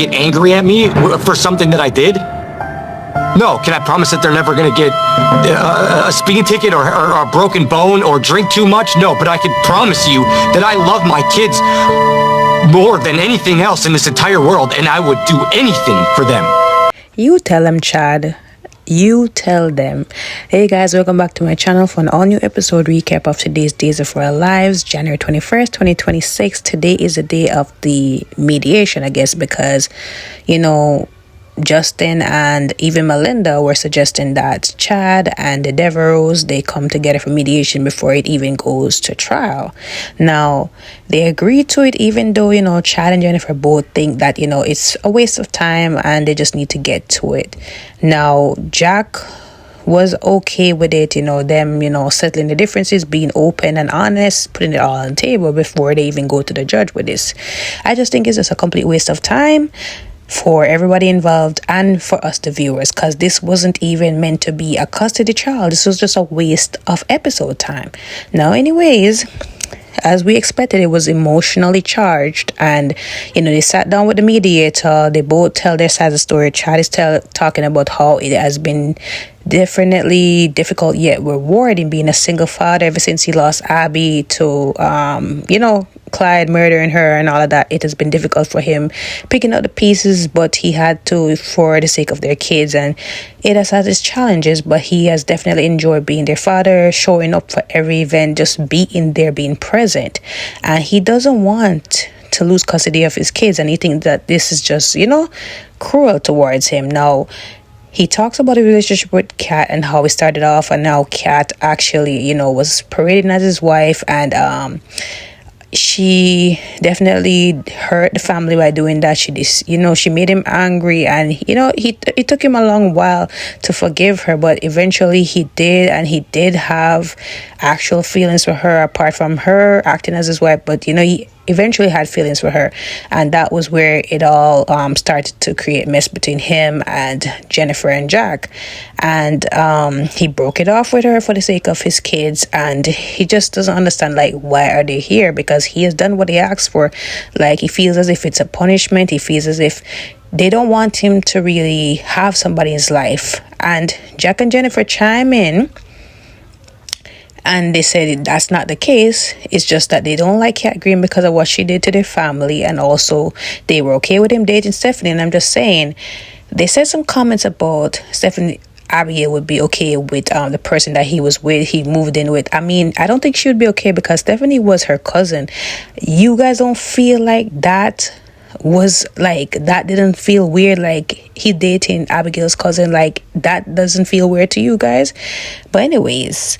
get angry at me for something that I did? No. Can I promise that they're never going to get a speeding ticket or a broken bone or drink too much? No, but I can promise you that I love my kids more than anything else in this entire world, and I would do anything for them. You tell them, Chad. You tell them. Hey guys, welcome back to my channel for an all new episode recap of today's Days of Our Lives, January 21st, 2026. Today is the day of the mediation, I guess, because, Justin and even Melinda were suggesting that Chad and the Devereauxs, they come together for mediation before it even goes to trial. Now, they agreed to it, even though, Chad and Jennifer both think that, it's a waste of time and they just need to get to it. Now, Jack was okay with it, them, settling the differences, being open and honest, putting it all on the table before they even go to the judge with this. I just think it's just a complete waste of time for everybody involved and for us, the viewers, because this wasn't even meant to be a custody trial. This was just a waste of episode time. Now, anyways, as we expected, it was emotionally charged, and they sat down with the mediator. They both tell their side of the story. Chad is talking about how it has been definitely difficult yet rewarding being a single father ever since he lost Abby to Clyde murdering her and all of that. It has been difficult for him picking up the pieces, but he had to for the sake of their kids, and it has had its challenges, but he has definitely enjoyed being their father, showing up for every event, just being there, being present, and he doesn't want to lose custody of his kids, and he thinks that this is just cruel towards him. Now, he talks about the relationship with Kat and how he started off, and now Kat actually was parading as his wife, and she definitely hurt the family by doing that. She made him angry, and it took him a long while to forgive her, but eventually he did, and he did have actual feelings for her apart from her acting as his wife. But he eventually had feelings for her, and that was where it all started to create mess between him and Jennifer and Jack, and he broke it off with her for the sake of his kids, and he just doesn't understand why are they here, because he has done what he asked for. He feels as if it's a punishment. He feels as if they don't want him to really have somebody in his life, and Jack and Jennifer chime in. And they said that's not the case. It's just that they don't like Kat Green because of what she did to their family. And also, they were okay with him dating Stephanie. And I'm just saying, they said some comments about Stephanie Abigail would be okay with the person that he was with, he moved in with. I mean, I don't think she would be okay because Stephanie was her cousin. You guys don't feel like that was that didn't feel weird, he dating Abigail's cousin, that doesn't feel weird to you guys? But anyways,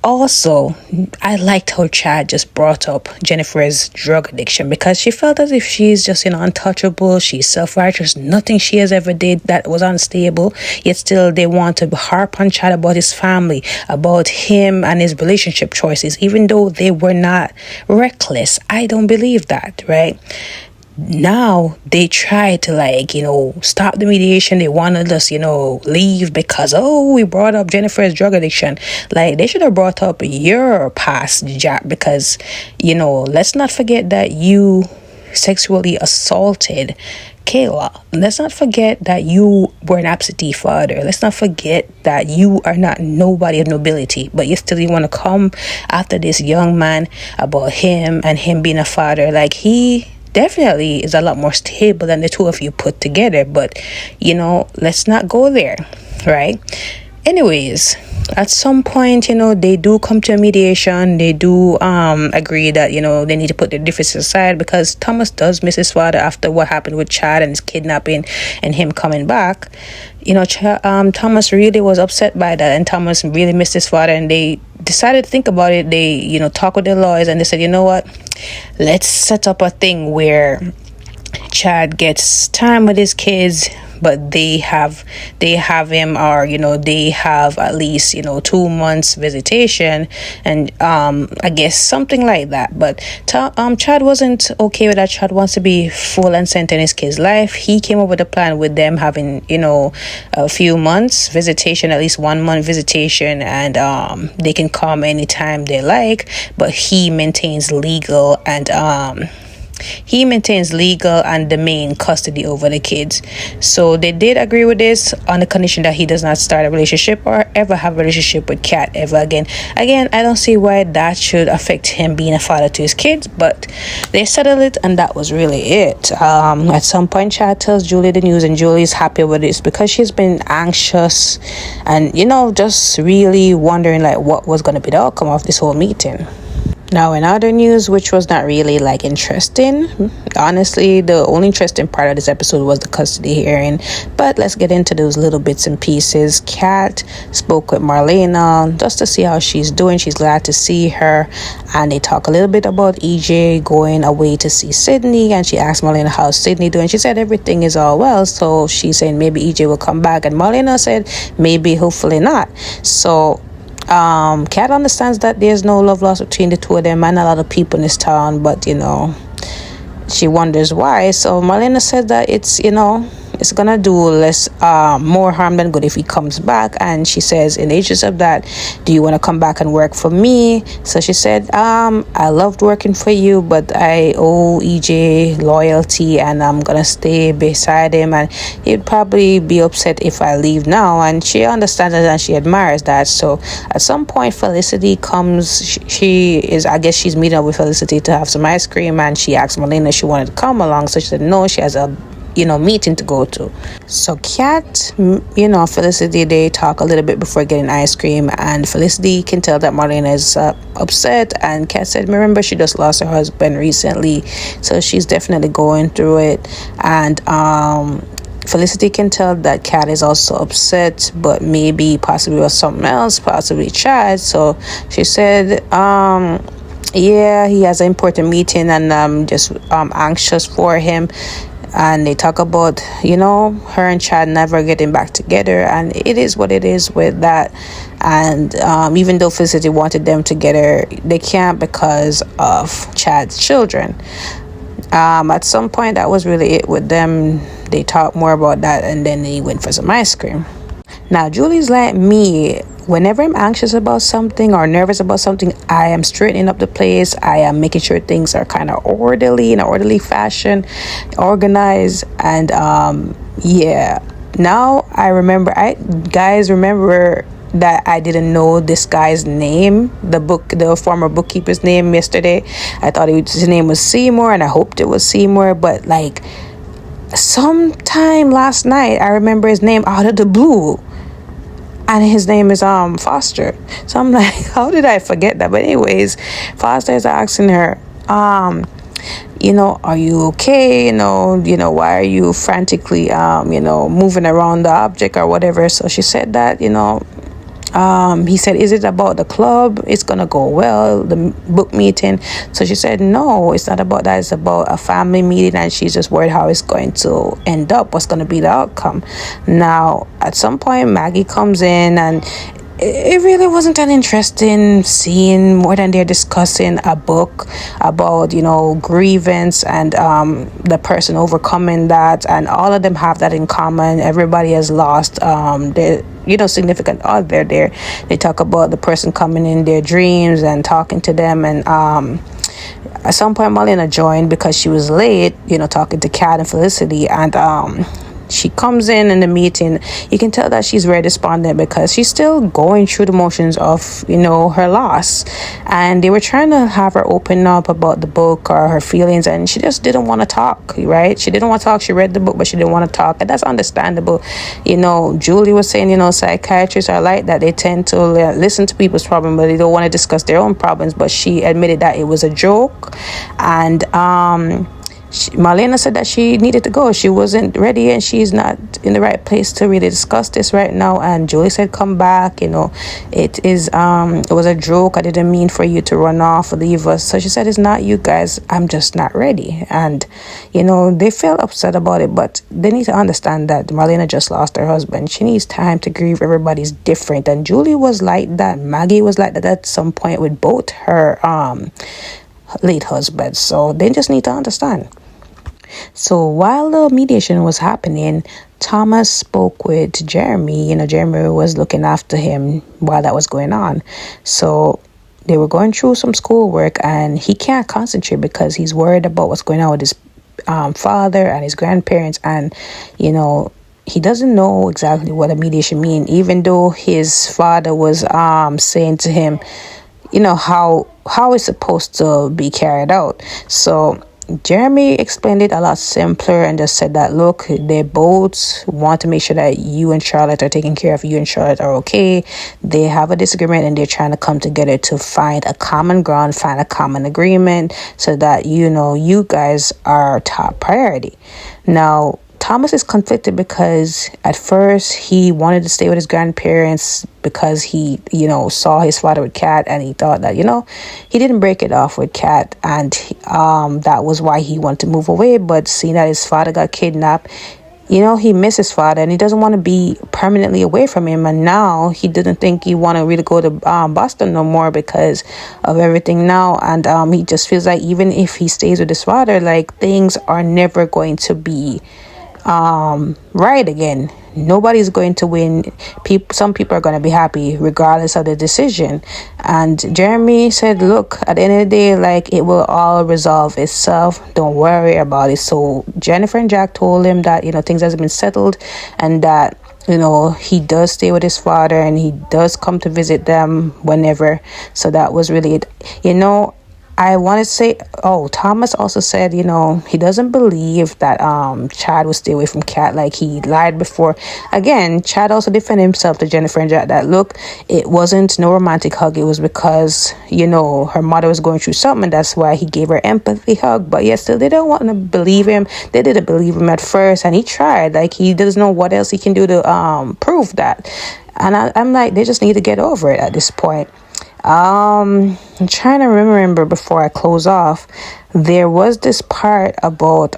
also, I liked how Chad just brought up Jennifer's drug addiction, because she felt as if she's just, untouchable. She's self-righteous. Nothing she has ever did that was unstable. Yet still they want to harp on Chad about his family, about him and his relationship choices, even though they were not reckless. I don't believe that, right? Now they try to stop the mediation. They wanted us leave because we brought up Jennifer's drug addiction. They should have brought up your past, Jack, because let's not forget that you sexually assaulted Kayla. Let's not forget that you were an absentee father. Let's not forget that you are not nobody of nobility, but you still want to come after this young man about him and him being a father. He definitely is a lot more stable than the two of you put together, but let's not go there, right? Anyways, at some point, they do come to a mediation. They do agree that, they need to put their differences aside, because Thomas does miss his father after what happened with Chad and his kidnapping and him coming back. Thomas really was upset by that, and Thomas really missed his father, and they decided to think about it. They, talked with their lawyers, and they said, you know what, let's set up a thing where Chad gets time with his kids, but they have him, or they have at least 2 months visitation, and I guess something like that. But Chad wasn't okay with that. Chad wants to be full and center in his kid's life. He came up with a plan with them having a few months visitation, at least 1 month visitation, and they can come anytime they like, but he maintains legal and he maintains legal and the main custody over the kids. So they did agree with this on the condition that he does not start a relationship or ever have a relationship with Kat ever again. Again, I don't see why that should affect him being a father to his kids, but they settled it and that was really it. At some point, Chad tells Julie the news and Julie's happy with this because she's been anxious and, just really wondering like what was going to be the outcome of this whole meeting. Now, in other news, which was not really interesting, honestly, the only interesting part of this episode was the custody hearing. But let's get into those little bits and pieces. Kat spoke with Marlena just to see how she's doing. She's glad to see her. And they talk a little bit about EJ going away to see Sydney. And she asked Marlena, how's Sydney doing? She said everything is all well. So she's saying maybe EJ will come back. And Marlena said maybe, hopefully not. So Kat understands that there's no love lost between the two of them and a lot of people in this town, but she wonders why. So Marlena said that it's gonna do less more harm than good if he comes back. And she says, in the interest of that, do you want to come back and work for me? So she said, I loved working for you, but I owe EJ loyalty and I'm gonna stay beside him, and he'd probably be upset if I leave now. And she understands that and she admires that. So at some point Felicity comes. I guess she's meeting up with Felicity to have some ice cream, and she asked Marlena if she wanted to come along. So she said no, she has a meeting to go to. So Kat, Felicity, they talk a little bit before getting ice cream, and Felicity can tell that Marlena is upset, and Kat said, remember, she just lost her husband recently, so she's definitely going through it. And Felicity can tell that Kat is also upset, but maybe possibly was something else, possibly Chad. So she said, yeah, he has an important meeting and I'm just anxious for him. And they talk about, her and Chad never getting back together. And it is what it is with that. And even though Felicity wanted them together, they can't because of Chad's children. At some point, that was really it with them. They talked more about that and then they went for some ice cream. Now, Julie's like me. Whenever I'm anxious about something or nervous about something, I am straightening up the place. I am making sure things are kind of orderly, in an orderly fashion, organized. And yeah, now I remember, guys remember that I didn't know this guy's name, the former bookkeeper's name yesterday. I thought his name was Seymour and I hoped it was Seymour, but sometime last night, I remember his name out of the blue. And his name is Foster. So I'm like, how did I forget that? But anyways, Foster is asking her, are you okay? Why are you frantically, moving around the object or whatever? So she said that, he said, is it about the club? It's going to go well, the book meeting. So she said, no, it's not about that. It's about a family meeting. And she's just worried how it's going to end up. What's going to be the outcome? Now, at some point, Maggie comes in and it really wasn't an interesting scene, more than they're discussing a book about, grievance and the person overcoming that. And all of them have that in common. Everybody has lost their significant other there. They talk about the person coming in their dreams and talking to them. And at some point, Marlena joined because she was late, talking to Kat and Felicity. And she comes in the meeting. You can tell that she's very despondent because she's still going through the motions of, her loss. And they were trying to have her open up about the book or her feelings, and she just didn't want to talk, right? She didn't want to talk. She read the book, but she didn't want to talk. And that's understandable. Julie was saying, psychiatrists are like that. They tend to listen to people's problems, but they don't want to discuss their own problems. But she admitted that it was a joke. And Marlena said that she needed to go. She wasn't ready and she's not in the right place to really discuss this right now. And Julie said, come back. It was a joke. I didn't mean for you to run off or leave us. So she said, it's not you guys. I'm just not ready. And, they felt upset about it, but they need to understand that Marlena just lost her husband. She needs time to grieve. Everybody's different. And Julie was like that. Maggie was like that at some point with both her late husbands. So they just need to understand. So while the mediation was happening, Thomas spoke with Jeremy. Jeremy was looking after him while that was going on. So they were going through some schoolwork, and he can't concentrate because he's worried about what's going on with his father and his grandparents. And he doesn't know exactly what a mediation means, even though his father was saying to him how it's supposed to be carried out. So Jeremy explained it a lot simpler and just said that, look, they both want to make sure that you and Charlotte are taken care of, you and Charlotte are okay. They have a disagreement and they're trying to come together to find a common ground, find a common agreement, so that you guys are top priority. Now Thomas is conflicted because at first he wanted to stay with his grandparents because he, saw his father with Kat, and he thought that, he didn't break it off with Kat, and that was why he wanted to move away. But seeing that his father got kidnapped, he missed his father and he doesn't want to be permanently away from him. And now he didn't think he want to really go to Boston no more because of everything now. And he just feels like even if he stays with his father, like things are never going to be right again. Nobody's going to win. Some people are going to be happy regardless of the decision. And Jeremy said, look, at the end of the day, like, it will all resolve itself. Don't worry about it. So Jennifer and Jack told him that things has been settled, and that he does stay with his father and he does come to visit them whenever. So that was really it. I want to say, Thomas also said, he doesn't believe that Chad will stay away from Kat, like he lied before. Again, Chad also defended himself to Jennifer and Jack that, look, it wasn't no romantic hug. It was because, her mother was going through something, and that's why he gave her empathy hug. But yes, still, they don't want to believe him. They didn't believe him at first, and he tried. Like, he doesn't know what else he can do to prove that. And I'm like, they just need to get over it at this point. I'm trying to remember before I close off. There was this part about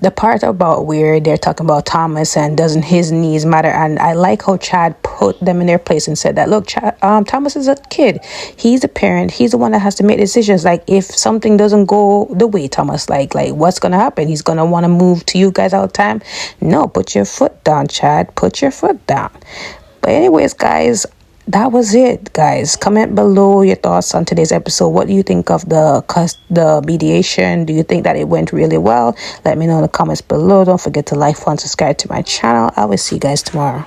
the part about where they're talking about Thomas and doesn't his needs matter. And I like how Chad put them in their place and said that, look, Thomas is a kid. He's a parent. He's the one that has to make decisions. Like, if something doesn't go the way Thomas like what's going to happen? He's going to want to move to you guys all the time. No, put your foot down, Chad. Put your foot down. But anyways, guys, that was it, guys. Comment below your thoughts on today's episode. What do you think of the mediation? Do you think that it went really well? Let me know in the comments below. Don't forget to like, follow, and subscribe to my channel. I will see you guys tomorrow.